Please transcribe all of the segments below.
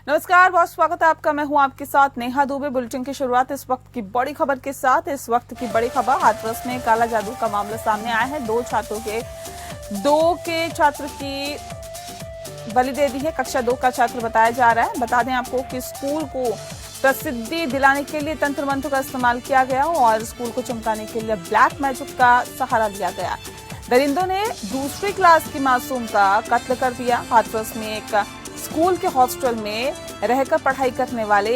नमस्कार, बहुत स्वागत है आपका। मैं हूं आपके साथ नेहा दुबे। बुलेटिन की शुरुआत इस वक्त की बड़ी खबर के साथ। इस वक्त की बड़ी खबर, हाथरस में काला जादू का मामला सामने आया है। दो के छात्र की बलि दे दी है। कक्षा 2 का छात्र बताया जा रहा है। बता दें आपको कि स्कूल को प्रसिद्धि दिलाने के लिए तंत्र मंत्र का इस्तेमाल किया गया और स्कूल को चमकाने के लिए ब्लैक मैजिक का सहारा लिया गया। दरिंदों ने दूसरी क्लास की मासूम का कत्ल कर दिया। हाथरस में एक स्कूल के हॉस्टल में रहकर पढ़ाई करने वाले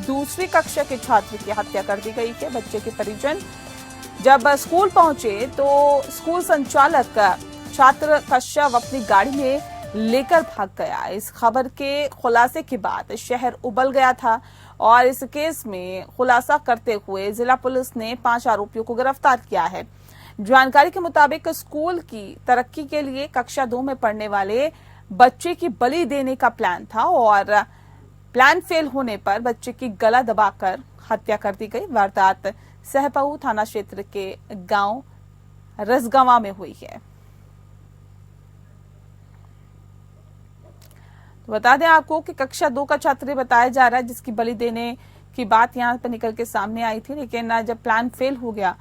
दूसरी कक्षा के छात्र की हत्या कर दी गई है। बच्चे के परिजन जब स्कूल पहुंचे तो स्कूल संचालक छात्र का शव अपनी गाड़ी में लेकर भाग गया। इस खबर के खुलासे के बाद शहर उबल गया था और इस केस में खुलासा करते हुए जिला पुलिस ने 5 आरोपियों को गिरफ्तार किया है। जानकारी के मुताबिक स्कूल की तरक्की के लिए कक्षा 2 में पढ़ने वाले बच्चे की बलि देने का प्लान था और प्लान फेल होने पर बच्चे की गला दबाकर हत्या कर दी गई। वारदात सहपऊ थाना क्षेत्र के गांव रसगवा में हुई है। तो बता दें आपको कि कक्षा 2 का छात्र बताया जा रहा है जिसकी बलि देने की बात यहां पर निकल के सामने आई थी, लेकिन जब प्लान फेल हो गया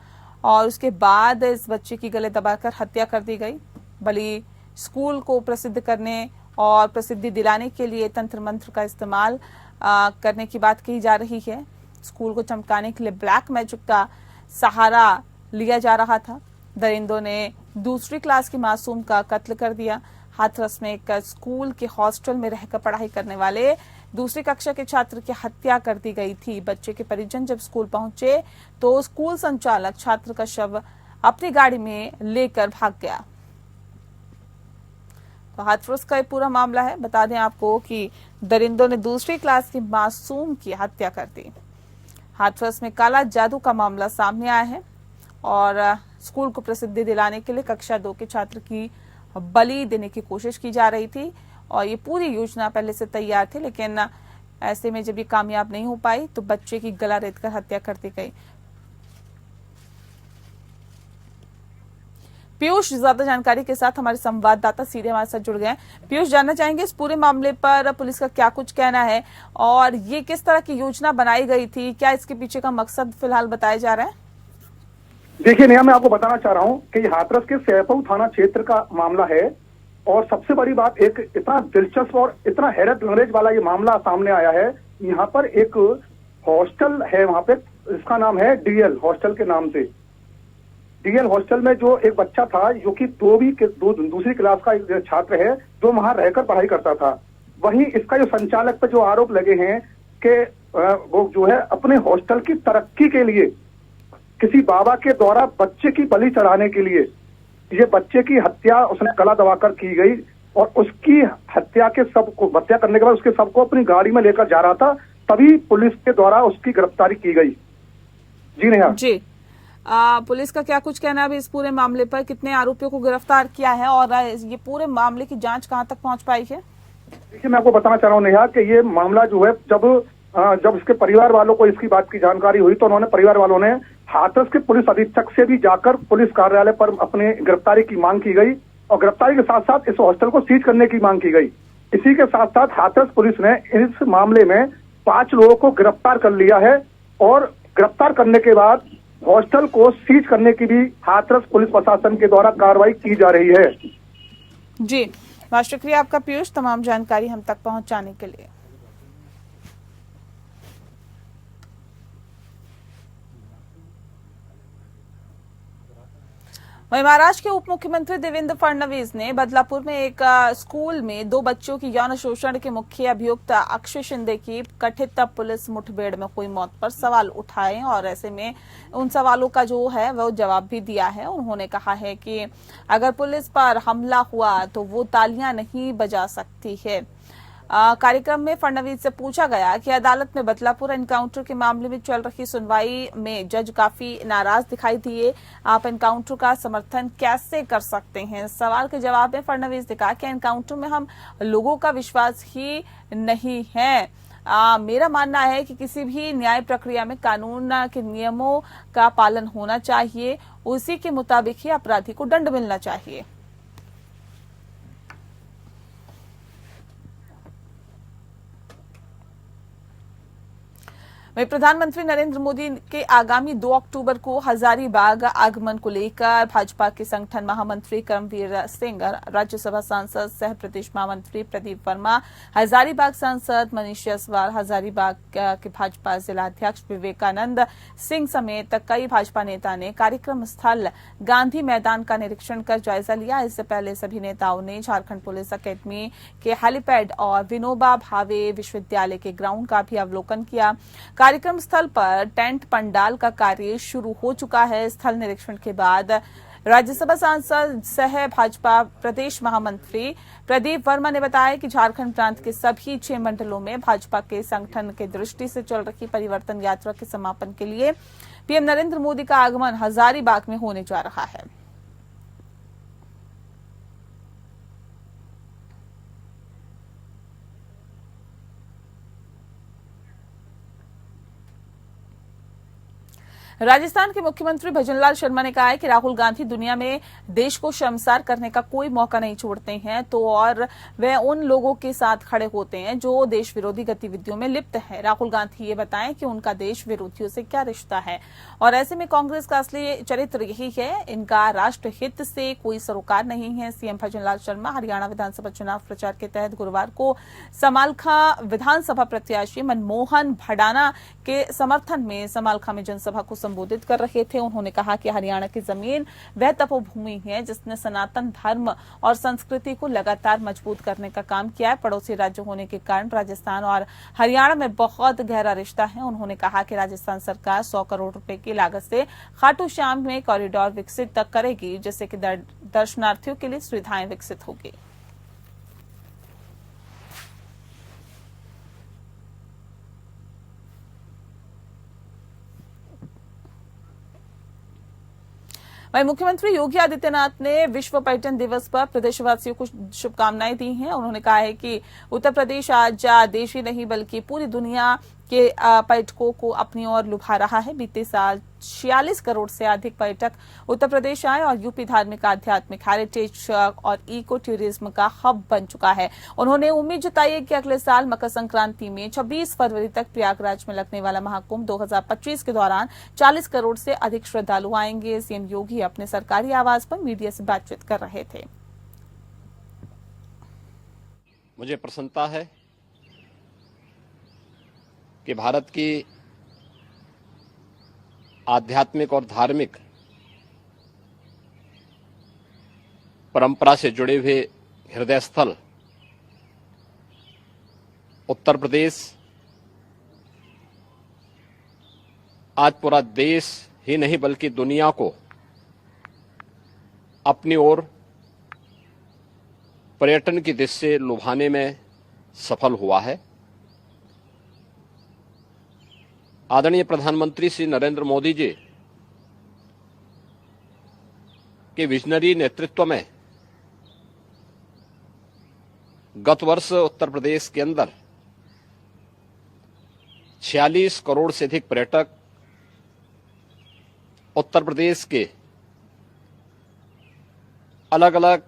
और उसके बाद इस बच्चे की गले दबाकर हत्या कर दी गई। बलि स्कूल को प्रसिद्ध करने और प्रसिद्धि दिलाने के लिए तंत्र मंत्र का इस्तेमाल करने की बात कही जा रही है। स्कूल को चमकाने के लिए ब्लैक मैजिक का सहारा लिया जा रहा था। दरिंदों ने दूसरी क्लास की मासूम का कत्ल कर दिया। हाथरस में एक स्कूल के हॉस्टल में रहकर पढ़ाई करने वाले दूसरी कक्षा के छात्र की हत्या कर दी गई थी। बच्चे के परिजन जब स्कूल पहुंचे तो स्कूल संचालक छात्र का शव अपनी गाड़ी में लेकर भाग गया। तो हाथरस का ये पूरा मामला है। बता दें आपको कि दरिंदों ने दूसरी क्लास की मासूम की हत्या कर दी। हाथरस में काला जादू का मामला सामने आया है और स्कूल को प्रसिद्धि दिलाने के लिए कक्षा 2 के छात्र की बलि देने की कोशिश की जा रही थी और ये पूरी योजना पहले से तैयार थी, लेकिन ऐसे में जब ये कामयाब नहीं हो पाई तो बच्चे की गला रेतकर हत्या कर दी गई। पीयूष ज्यादा जानकारी के साथ हमारे संवाददाता सीधे हमारे साथ जुड़ गए हैं। पीयूष, जानना चाहेंगे इस पूरे मामले पर पुलिस का क्या कुछ कहना है और ये किस तरह की योजना बनाई गई थी, क्या इसके पीछे का मकसद फिलहाल बताया जा रहा है? देखिए नेहा, मैं आपको बताना चाह रहा हूँ कि ये हाथरस के सहपऊ थाना क्षेत्र का मामला है और सबसे बड़ी बात, एक इतना दिलचस्प और इतना हैरत अंग्रेज वाला ये मामला सामने आया है। यहाँ पर एक हॉस्टल है, वहां पे इसका नाम है डीएल हॉस्टल के नाम से। डीएल हॉस्टल में जो एक बच्चा था जो कि दूसरी क्लास का एक छात्र है जो वहां रहकर पढ़ाई करता था। वहीं इसका जो संचालक पे जो आरोप लगे हैं कि वो जो है अपने हॉस्टल की तरक्की के लिए किसी बाबा के द्वारा बच्चे की बलि चढ़ाने के लिए ये बच्चे की हत्या उसने गला दबाकर की गई और उसकी हत्या करने के बाद उसके शव को अपनी गाड़ी में लेकर जा रहा था, तभी पुलिस के द्वारा उसकी गिरफ्तारी की गई। जी नेहा जी, पुलिस का क्या कुछ कहना है अभी इस पूरे मामले पर? कितने आरोपियों को गिरफ्तार किया है और ये पूरे मामले की जांच कहां तक पहुंच पाई है? देखिए, मैं आपको बताना चाह रहा हूँ नेहा कि ये मामला जो है जब इसके परिवार वालों को इसकी बात की जानकारी हुई तो उन्होंने परिवार वालों ने हाथरस के पुलिस अधीक्षक से भी जाकर पुलिस कार्यालय पर अपने गिरफ्तारी की मांग की गई और गिरफ्तारी के साथ साथ इस हॉस्टल को सीज करने की मांग की गई। इसी के साथ साथ हाथरस पुलिस ने इस मामले में 5 लोगों को गिरफ्तार कर लिया है और गिरफ्तार करने के बाद हॉस्टल को सीज करने की भी हाथरस पुलिस प्रशासन के द्वारा कार्रवाई की जा रही है। जी, बहुत शुक्रिया आपका पीयूष, तमाम जानकारी हम तक पहुंचाने के लिए। वहीं महाराष्ट्र के उप मुख्यमंत्री देवेंद्र फडणवीस ने बदलापुर में एक स्कूल में 2 बच्चों की यौन शोषण के मुख्य अभियुक्त अक्षय शिंदे की कथित पुलिस मुठभेड़ में हुई मौत पर सवाल उठाए और ऐसे में उन सवालों का जो है वो जवाब भी दिया है। उन्होंने कहा है कि अगर पुलिस पर हमला हुआ तो वो तालियां नहीं बजा सकती है। कार्यक्रम में फडणवीस से पूछा गया कि अदालत में बदलापुर एनकाउंटर के मामले में चल रही सुनवाई में जज काफी नाराज दिखाई दिए, आप एनकाउंटर का समर्थन कैसे कर सकते हैं? सवाल के जवाब में फडणवीस ने कहा कि एनकाउंटर में हम लोगों का विश्वास ही नहीं है। मेरा मानना है कि किसी भी न्याय प्रक्रिया में कानून के नियमों का पालन होना चाहिए, उसी के मुताबिक ही अपराधी को दंड मिलना चाहिए। वहीं प्रधानमंत्री नरेंद्र मोदी के आगामी 2 अक्टूबर को हजारीबाग आगमन को लेकर भाजपा के संगठन महामंत्री कर्मवीर सिंह, राज्यसभा सांसद सह प्रदेश महामंत्री प्रदीप वर्मा, हजारीबाग सांसद मनीष जायसवाल, हजारीबाग के भाजपा जिलाध्यक्ष विवेकानंद सिंह समेत कई भाजपा नेता ने कार्यक्रम स्थल गांधी मैदान का निरीक्षण कर जायजा लिया। इससे पहले सभी नेताओं ने झारखंड पुलिस अकेडमी के हेलीपैड और विनोबा भावे विश्वविद्यालय के ग्राउंड का भी अवलोकन किया। कार्यक्रम स्थल पर टेंट पंडाल का कार्य शुरू हो चुका है। स्थल निरीक्षण के बाद राज्यसभा सांसद सह भाजपा प्रदेश महामंत्री प्रदीप वर्मा ने बताया कि झारखंड प्रांत के सभी 6 मंडलों में भाजपा के संगठन के दृष्टि से चल रही परिवर्तन यात्रा के समापन के लिए पीएम नरेंद्र मोदी का आगमन हजारीबाग में होने जा रहा है। राजस्थान के मुख्यमंत्री भजनलाल शर्मा ने कहा है कि राहुल गांधी दुनिया में देश को शर्मसार करने का कोई मौका नहीं छोड़ते हैं तो और वे उन लोगों के साथ खड़े होते हैं जो देश विरोधी गतिविधियों में लिप्त हैं। राहुल गांधी ये बताएं कि उनका देश विरोधियों से क्या रिश्ता है और ऐसे में कांग्रेस का असली चरित्र यही है, इनका राष्ट्र हित से कोई सरोकार नहीं है। सीएम भजनलाल शर्मा हरियाणा विधानसभा चुनाव प्रचार के तहत गुरुवार को समालखा विधानसभा प्रत्याशी मनमोहन भडाना के समर्थन में समालखा में जनसभा को संबोधित कर रहे थे। उन्होंने कहा कि हरियाणा की जमीन वह तपोभूमि है जिसने सनातन धर्म और संस्कृति को लगातार मजबूत करने का काम किया है। पड़ोसी राज्य होने के कारण राजस्थान और हरियाणा में बहुत गहरा रिश्ता है। उन्होंने कहा कि राजस्थान सरकार 100 करोड़ रुपए की लागत से खाटू श्याम में कॉरिडोर विकसित करेगी जिससे कि दर्शनार्थियों के लिए सुविधाएं विकसित होगी। वहीं मुख्यमंत्री योगी आदित्यनाथ ने विश्व पर्यटन दिवस पर प्रदेशवासियों को शुभकामनाएं दी हैं। उन्होंने कहा है कि उत्तर प्रदेश आज देश ही नहीं बल्कि पूरी दुनिया के पर्यटकों को अपनी ओर लुभा रहा है। बीते साल 46 करोड़ से अधिक पर्यटक उत्तर प्रदेश आए और यूपी धार्मिक, आध्यात्मिक, हेरिटेज और इको टूरिज्म का हब बन चुका है। उन्होंने उम्मीद जताई है कि अगले साल मकर संक्रांति में 26 फरवरी तक प्रयागराज में लगने वाला महाकुंभ 2025 के दौरान 40 करोड़ से अधिक श्रद्धालु आएंगे। सीएम योगी अपने सरकारी आवास पर मीडिया से बातचीत कर रहे थे। मुझे प्रसन्नता है कि भारत की आध्यात्मिक और धार्मिक परंपरा से जुड़े हुए हृदय स्थल उत्तर प्रदेश आज पूरा देश ही नहीं बल्कि दुनिया को अपनी ओर पर्यटन की दृष्टि से लुभाने में सफल हुआ है। आदरणीय प्रधानमंत्री श्री नरेंद्र मोदी जी के विजनरी नेतृत्व में गत वर्ष उत्तर प्रदेश के अंदर 46 करोड़ से अधिक पर्यटक उत्तर प्रदेश के अलग अलग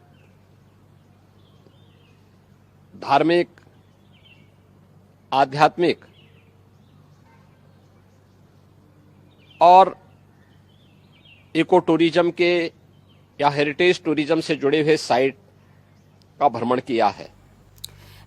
धार्मिक, आध्यात्मिक और इको टूरिज्म के या हेरिटेज टूरिज्म से जुड़े हुए साइट का भ्रमण किया है।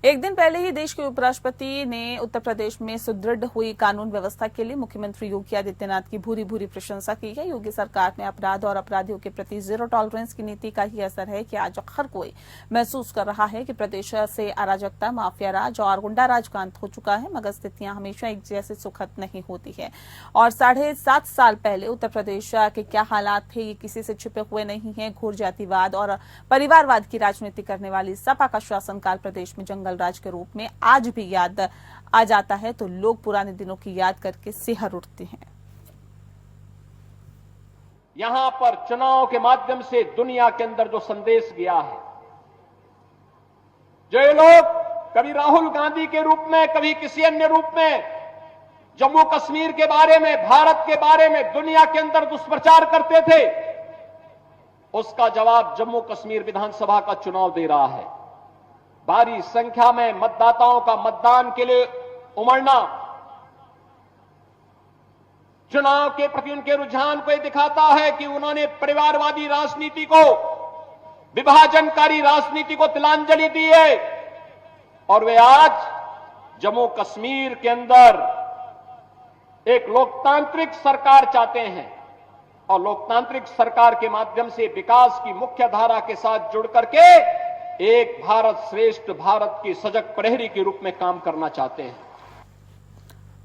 एक दिन पहले ही देश के उपराष्ट्रपति ने उत्तर प्रदेश में सुदृढ़ हुई कानून व्यवस्था के लिए मुख्यमंत्री योगी आदित्यनाथ की भूरी भूरी प्रशंसा की है। योगी सरकार में अपराध और अपराधियों के प्रति जीरो टॉलरेंस की नीति का ही असर है कि आज हर कोई महसूस कर रहा है कि प्रदेश से अराजकता, माफिया राज और गुंडा राज का अंत हो चुका है, मगर स्थितियां हमेशा एक जैसे सुखद नहीं होती है। और 7.5 साल पहले उत्तर प्रदेश के क्या हालात थे ये किसी से छिपे हुए नहीं है। घोर जातिवाद और परिवारवाद की राजनीति करने वाली सपा का शासनकाल प्रदेश में जंगल राज के रूप में आज भी याद आ जाता है तो लोग पुराने दिनों की याद करके सिहर उठते हैं। यहां पर चुनाव के माध्यम से दुनिया के अंदर जो संदेश गया है, जो ये लोग कभी राहुल गांधी के रूप में, कभी किसी अन्य रूप में जम्मू कश्मीर के बारे में, भारत के बारे में दुनिया के अंदर दुष्प्रचार करते थे, उसका जवाब जम्मू कश्मीर विधानसभा का चुनाव दे रहा है। भारी संख्या में मतदाताओं का मतदान के लिए उमड़ना चुनाव के प्रति उनके रुझान को यह दिखाता है कि उन्होंने परिवारवादी राजनीति को, विभाजनकारी राजनीति को तिलांजलि दी है और वे आज जम्मू कश्मीर के अंदर एक लोकतांत्रिक सरकार चाहते हैं और लोकतांत्रिक सरकार के माध्यम से विकास की मुख्य धारा के साथ जुड़ करके एक भारत श्रेष्ठ भारत की सजग प्रहरी के रूप में काम करना चाहते हैं।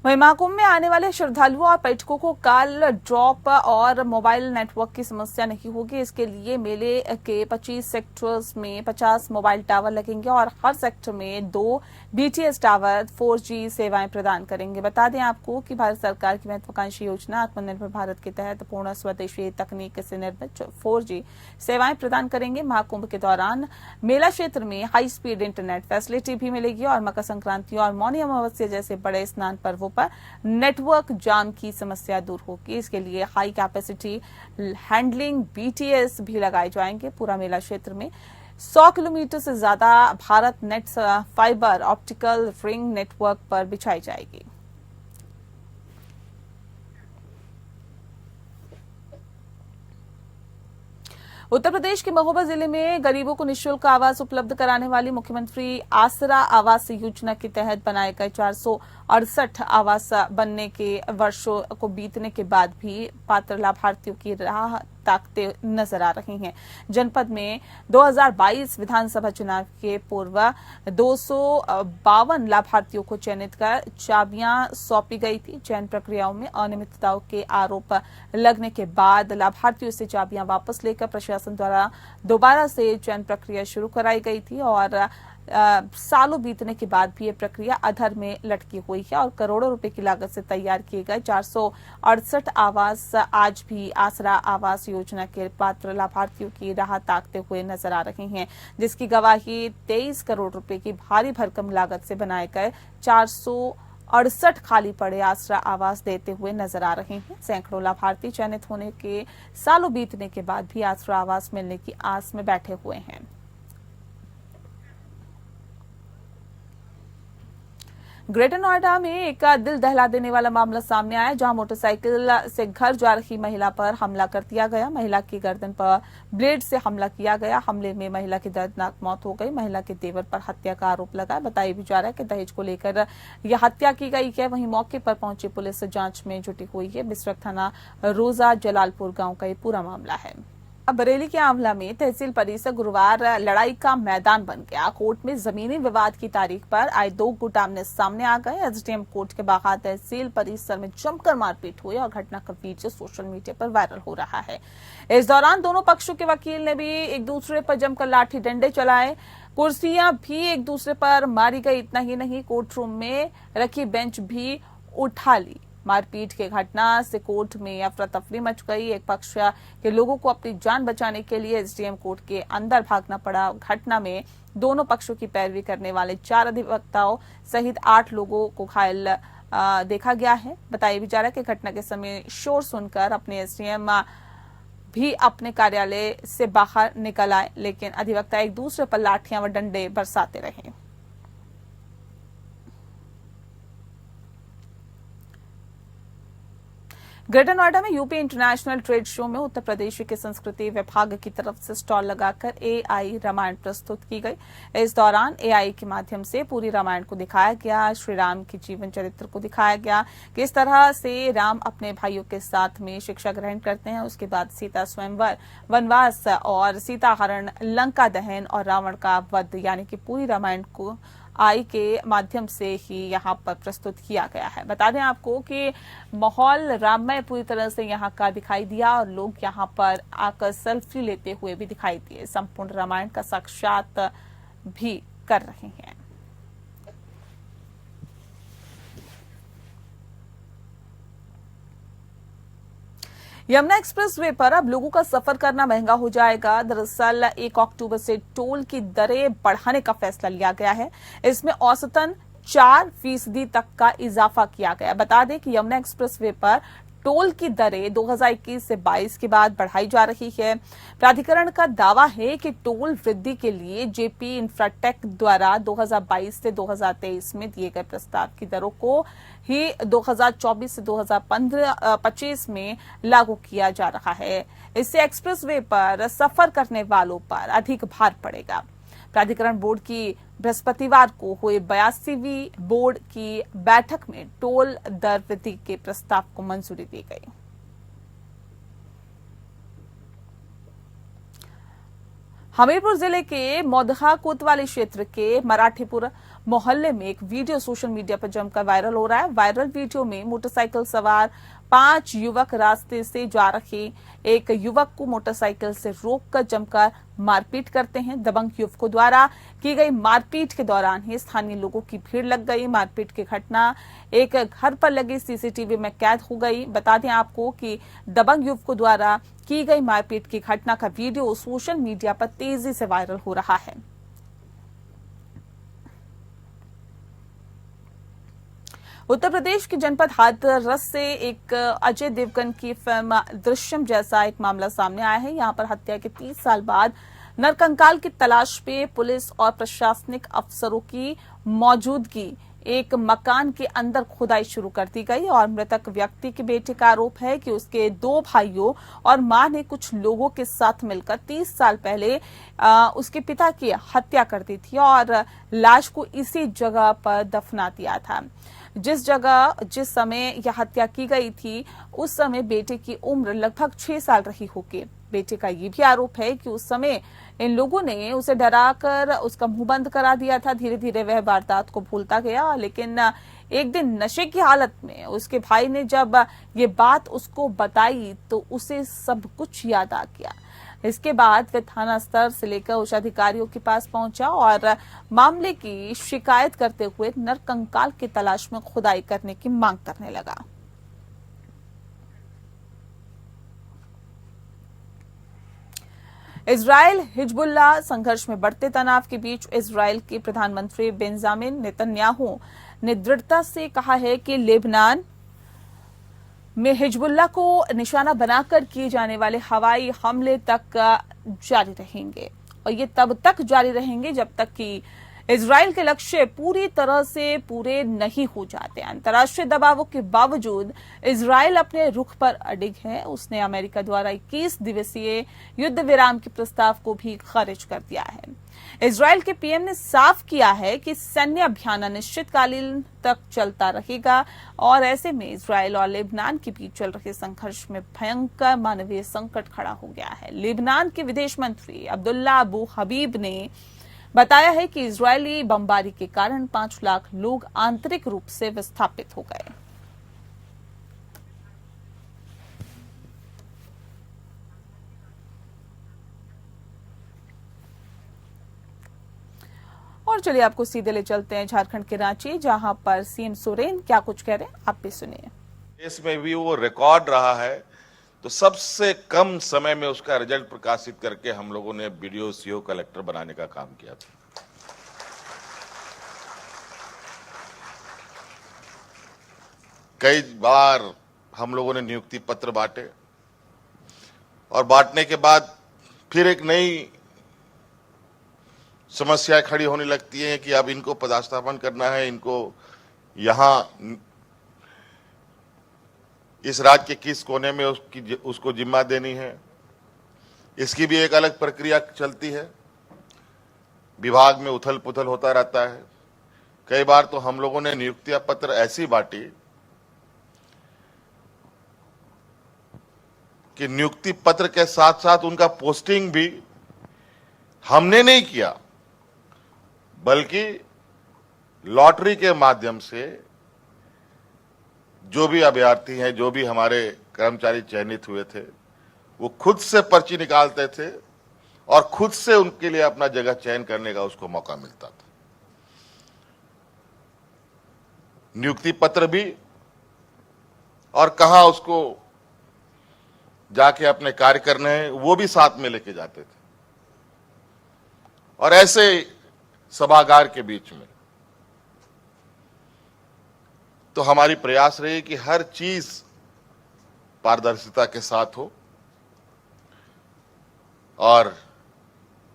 वहीं महाकुंभ में आने वाले श्रद्धालुओं और पर्यटकों को कॉल ड्रॉप और मोबाइल नेटवर्क की समस्या नहीं होगी। इसके लिए मेले के 25 सेक्टर्स में 50 मोबाइल टावर लगेंगे और हर सेक्टर में 2 BTS टावर 4G सेवाएं प्रदान करेंगे। बता दें आपको कि भारत सरकार की महत्वाकांक्षी योजना आत्मनिर्भर भारत के तहत पूर्ण स्वदेशी तकनीक से निर्मित 4G सेवाएं प्रदान करेंगे। महाकुंभ के दौरान मेला क्षेत्र में हाई स्पीड इंटरनेट फैसिलिटी भी मिलेगी और मकर संक्रांति और मौनी अमावस्या जैसे बड़े स्नान पर्वों पर नेटवर्क जाम की समस्या दूर होगी। इसके लिए हाई कैपेसिटी हैंडलिंग BTS भी लगाए जाएंगे। पूरा मेला क्षेत्र में 100 किलोमीटर से ज्यादा Bharat net fibre optical ring network पर बिछाई जाएगी। उत्तर प्रदेश के महोबा जिले में गरीबों को निःशुल्क आवास उपलब्ध कराने वाली मुख्यमंत्री आसरा आवास योजना के तहत बनाए गए 468 आवास बनने के वर्षों को बीतने के बाद भी पात्र लाभार्थियों की राह ताकते नजर आ रही हैं। जनपद में 2022 विधानसभा चुनाव के पूर्व 252 लाभार्थियों को चयनित कर चाबियां सौंपी गई थी। चयन प्रक्रियाओं में अनियमितताओं के आरोप लगने के बाद लाभार्थियों से चाबियां वापस लेकर प्रशासन द्वारा दोबारा से चयन प्रक्रिया शुरू कराई गई थी और सालों बीतने के बाद भी ये प्रक्रिया अधर में लटकी हुई है और करोड़ों रुपए की लागत से तैयार किए गए 468 आवास आज भी आसरा आवास योजना के पात्र लाभार्थियों की राह ताकते हुए नजर आ रहे हैं, जिसकी गवाही 23 करोड़ रुपए की भारी भरकम लागत से बनाए गए 468 खाली पड़े आसरा आवास देते हुए नजर आ रहे हैं। सैकड़ों लाभार्थी चयनित होने के सालों बीतने के बाद भी आसरा आवास मिलने की आस में बैठे हुए हैं। ग्रेटर नोएडा में एक दिल दहला देने वाला मामला सामने आया, जहां मोटरसाइकिल से घर जा रही महिला पर हमला कर दिया गया। महिला की गर्दन पर ब्लेड से हमला किया गया। हमले में महिला की दर्दनाक मौत हो गई। महिला के देवर पर हत्या का आरोप लगा। बताया भी जा रहा है कि दहेज को लेकर यह हत्या की गई है। वहीं मौके पर पहुंची पुलिस जांच में जुटी हुई है। बिसरख थाना रोजा जलालपुर गांव का ये पूरा मामला है। बरेली के आंवला में तहसील परिसर गुरुवार लड़ाई का मैदान बन गया। कोर्ट में जमीनी विवाद की तारीख पर आए 2 गुट आमने सामने आ गए। SDM कोर्ट के बाहर तहसील परिसर में जमकर मारपीट हुई और घटना का वीडियो सोशल मीडिया पर वायरल हो रहा है। इस दौरान दोनों पक्षों के वकील ने भी एक दूसरे पर जमकर लाठी डंडे चलाए। कुर्सियां भी एक दूसरे पर मारी गई। इतना ही नहीं, कोर्ट रूम में रखी बेंच भी उठा ली। मारपीट के घटना से कोर्ट में अफरा तफरी मच गई। एक पक्ष के लोगों को अपनी जान बचाने के लिए SDM कोर्ट के अंदर भागना पड़ा। घटना में दोनों पक्षों की पैरवी करने वाले 4 अधिवक्ताओं सहित 8 लोगों को घायल देखा गया है। बताया भी जा रहा है कि घटना के समय शोर सुनकर अपने SDM भी अपने कार्यालय से बाहर निकल आए, लेकिन अधिवक्ता एक दूसरे पर लाठियां व डंडे बरसाते रहे। ग्रेटर नोएडा में यूपी इंटरनेशनल ट्रेड शो में उत्तर प्रदेश के संस्कृति विभाग की तरफ से स्टॉल लगाकर AI रामायण प्रस्तुत की गई। इस दौरान AI के माध्यम से पूरी रामायण को दिखाया गया। श्री राम की जीवन चरित्र को दिखाया गया, किस तरह से राम अपने भाइयों के साथ में शिक्षा ग्रहण करते हैं। उसके बाद सीता स्वयंवर, वनवास और सीता हरण, लंका दहन और रावण का वध, यानी कि पूरी रामायण को AI के माध्यम से ही यहाँ पर प्रस्तुत किया गया है। बता दें आपको कि माहौल राममय पूरी तरह से यहाँ का दिखाई दिया और लोग यहाँ पर आकर सेल्फी लेते हुए भी दिखाई दिए। संपूर्ण रामायण का साक्षात भी कर रहे हैं। यमुना एक्सप्रेस वे पर अब लोगों का सफर करना महंगा हो जाएगा। दरअसल 1 अक्टूबर से टोल की दरें बढ़ाने का फैसला लिया गया है। इसमें औसतन 4% तक का इजाफा किया गया। बता दें कि यमुना एक्सप्रेस वे पर टोल की दरें 2021 से 22 के बाद बढ़ाई जा रही है। प्राधिकरण का दावा है कि टोल वृद्धि के लिए जेपी इंफ्राटेक द्वारा 2022 से 2023 में दिए गए प्रस्ताव की दरों को ही 2024 से 2025 में लागू किया जा रहा है। इससे एक्सप्रेसवे पर सफर करने वालों पर अधिक भार पड़ेगा। प्राधिकरण बोर्ड की बृहस्पतिवार को हुई 82वीं बोर्ड की बैठक में टोल दर वृद्धि के प्रस्ताव को मंजूरी दी गई। हमीरपुर जिले के मौदहा कोतवाली क्षेत्र के मराठीपुर मोहल्ले में एक वीडियो सोशल मीडिया पर जमकर वायरल हो रहा है। वायरल वीडियो में मोटरसाइकिल सवार 5 युवक रास्ते से जा रहे एक युवक को मोटरसाइकिल से रोककर जमकर मारपीट करते हैं। दबंग युवकों द्वारा की गई मारपीट के दौरान ही स्थानीय लोगों की भीड़ लग गई। मारपीट की घटना एक घर पर लगे सीसीटीवी में कैद हो गई। बता दें आपको कि दबंग युवकों द्वारा की गई मारपीट की घटना का वीडियो सोशल मीडिया पर तेजी से वायरल हो रहा है। उत्तर प्रदेश के जनपद हाथरस से एक अजय देवगन की फिल्म दृश्यम जैसा एक मामला सामने आया है। यहां पर हत्या के 30 साल बाद नरकंकाल की तलाश पे पुलिस और प्रशासनिक अफसरों की मौजूदगी एक मकान के अंदर खुदाई शुरू कर दी गई और मृतक व्यक्ति के बेटे का आरोप है कि उसके 2 भाइयों और मां ने कुछ लोगों के साथ मिलकर 30 साल पहले उसके पिता की हत्या कर दी थी और लाश को इसी जगह पर दफना दिया था। जिस समय यह हत्या की गई थी उस समय बेटे की उम्र लगभग 6 साल रही होगी। बेटे का ये भी आरोप है कि उस समय इन लोगों ने उसे डराकर उसका मुंह बंद करा दिया था। धीरे धीरे वह वारदात को भूलता गया, लेकिन एक दिन नशे की हालत में उसके भाई ने जब ये बात उसको बताई तो उसे सब कुछ याद आ गया। इसके बाद वह थाना स्तर से लेकर उच्च अधिकारियों के पास पहुंचा और मामले की शिकायत करते हुए नरकंकाल की तलाश में खुदाई करने की मांग करने लगा। इजराइल हिजबुल्लाह संघर्ष में बढ़ते तनाव के बीच इजराइल के प्रधानमंत्री बेंजामिन नेतन्याहू ने दृढ़ता से कहा है कि लेबनान में हिजबुल्लाह को निशाना बनाकर किए जाने वाले हवाई हमले तक जारी रहेंगे और ये तब तक जारी रहेंगे जब तक कि इजराइल के लक्ष्य पूरी तरह से पूरे नहीं हो जाते। अंतर्राष्ट्रीय दबावों के बावजूद इजराइल अपने रुख पर अडिग है। उसने अमेरिका द्वारा 21 दिवसीय युद्ध विराम के प्रस्ताव को भी खारिज कर दिया है। इजराइल के पीएम ने साफ किया है कि सैन्य अभियान अनिश्चितकालीन तक चलता रहेगा और ऐसे में इजराइल और लेबनान के बीच चल रहे संघर्ष में भयंकर मानवीय संकट खड़ा हो गया है। लेबनान के विदेश मंत्री अब्दुल्ला अबू हबीब ने बताया है कि इजरायली बमबारी के कारण 5 लाख लोग आंतरिक रूप से विस्थापित हो गए। और चलिए आपको सीधे ले चलते हैं झारखंड के रांची, जहां पर सीएम सोरेन क्या कुछ कह रहे हैं, आप भी सुनिए। इसमें भी वो रिकॉर्ड रहा है, तो सबसे कम समय में उसका रिजल्ट प्रकाशित करके हम लोगों ने बीडीओ सीओ कलेक्टर बनाने का काम किया था। कई बार हम लोगों ने नियुक्ति पत्र बांटे और बांटने के बाद फिर एक नई समस्याएं खड़ी होने लगती हैं कि अब इनको पदस्थापन करना है, इनको यहां इस राज्य के किस कोने में उसको जिम्मा देनी है, इसकी भी एक अलग प्रक्रिया चलती है। विभाग में उथल पुथल होता रहता है। कई बार तो हम लोगों ने नियुक्ति पत्र ऐसी बांटी कि नियुक्ति पत्र के साथ साथ उनका पोस्टिंग भी हमने नहीं किया, बल्कि लॉटरी के माध्यम से जो भी अभ्यर्थी हैं, जो भी हमारे कर्मचारी चयनित हुए थे, वो खुद से पर्ची निकालते थे और खुद से उनके लिए अपना जगह चयन करने का उसको मौका मिलता था। नियुक्ति पत्र भी और कहां उसको जाके अपने कार्य करने हैं वो भी साथ में लेके जाते थे। और ऐसे सभागार के बीच में तो हमारी प्रयास रही कि हर चीज पारदर्शिता के साथ हो और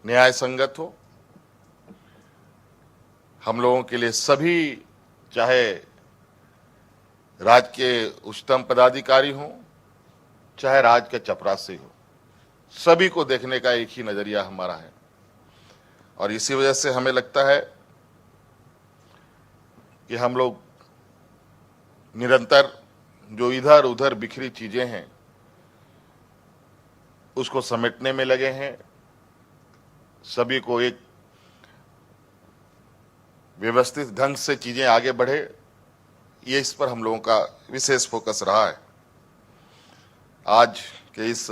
न्याय संगत हो। हम लोगों के लिए सभी, चाहे राज्य के उच्चतम पदाधिकारी हों, चाहे राज्य के चपरासी हो, सभी को देखने का एक ही नजरिया हमारा है। और इसी वजह से हमें लगता है कि हम लोग निरंतर जो इधर उधर बिखरी चीजें हैं उसको समेटने में लगे हैं। सभी को एक व्यवस्थित ढंग से चीजें आगे बढ़े, ये इस पर हम लोगों का विशेष फोकस रहा है। आज के इस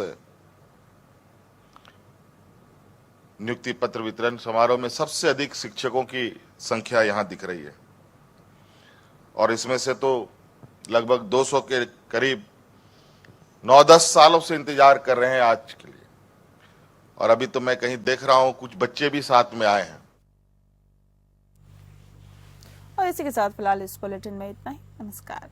नियुक्ति पत्र वितरण समारोह में सबसे अधिक शिक्षकों की संख्या यहां दिख रही है और इसमें से तो लगभग 200 के करीब 9-10 सालों से इंतजार कर रहे हैं आज के लिए। और अभी तो मैं कहीं देख रहा हूं कुछ बच्चे भी साथ में आए हैं। और इसी के साथ फिलहाल इस बुलेटिन में इतना ही। नमस्कार।